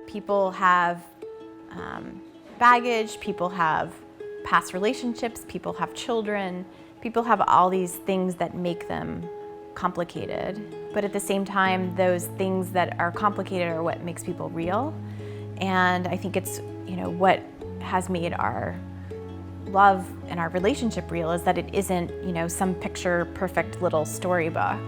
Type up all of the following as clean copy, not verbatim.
People have baggage, people have past relationships, people have children, people have all these things that make them complicated. But at the same time, those things that are complicated are what makes people real. And I think it's, what has made our love and our relationship real is that it isn't, some picture perfect little storybook.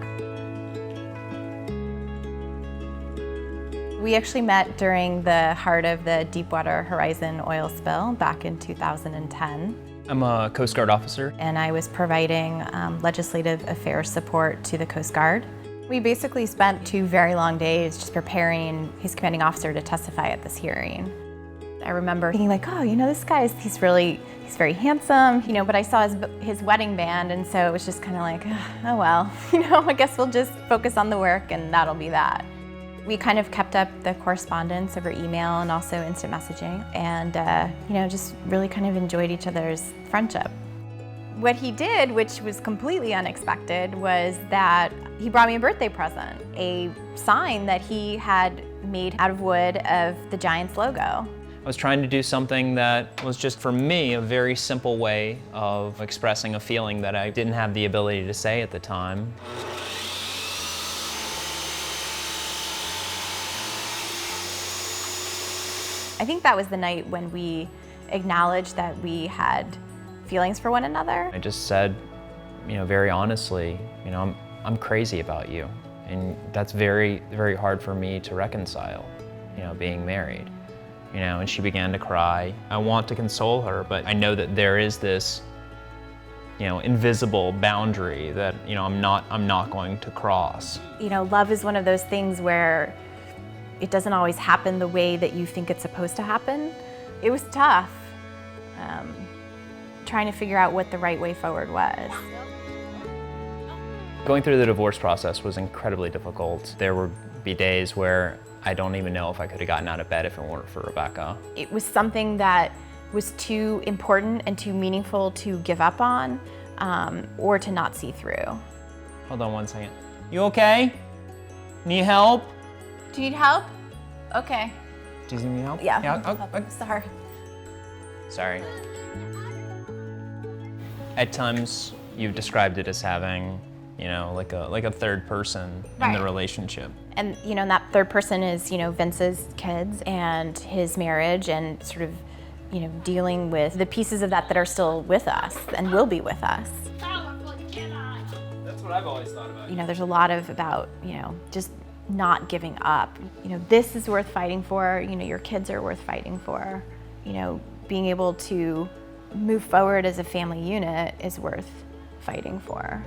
We actually met during the heart of the Deepwater Horizon oil spill back in 2010. I'm a Coast Guard officer. And I was providing legislative affairs support to the Coast Guard. We basically spent 2 very long days just preparing his commanding officer to testify at this hearing. I remember thinking like, oh, this guy, he's very handsome, but I saw his wedding band, and so it was just kind of like, oh well, I guess we'll just focus on the work and that'll be that. We kind of kept up the correspondence over email and also instant messaging, and just really kind of enjoyed each other's friendship. What he did, which was completely unexpected, was that he brought me a birthday present, a sign that he had made out of wood of the Giants logo. I was trying to do something that was just, for me, a very simple way of expressing a feeling that I didn't have the ability to say at the time. I think that was the night when we acknowledged that we had feelings for one another. I just said, very honestly, I'm crazy about you. And that's very, very hard for me to reconcile, being married. And she began to cry. I want to console her, but I know that there is this, invisible boundary that, I'm not going to cross. Love is one of those things where it doesn't always happen the way that you think it's supposed to happen. It was tough, trying to figure out what the right way forward was. Going through the divorce process was incredibly difficult. There would be days where I don't even know if I could have gotten out of bed if it weren't for Rebekah. It was something that was too important and too meaningful to give up on, or to not see through. Hold on one second. You okay? Need help? Do you need help? Okay. Do you need help? Yeah. Sorry. Sorry. At times, you've described it as having, like a third person in the relationship. And and that third person is Vince's kids and his marriage, and sort of dealing with the pieces of that are still with us and will be with us. That's what I've always thought about. There's a lot about just not giving up. This is worth fighting for. Your kids are worth fighting for. Being able to move forward as a family unit is worth fighting for.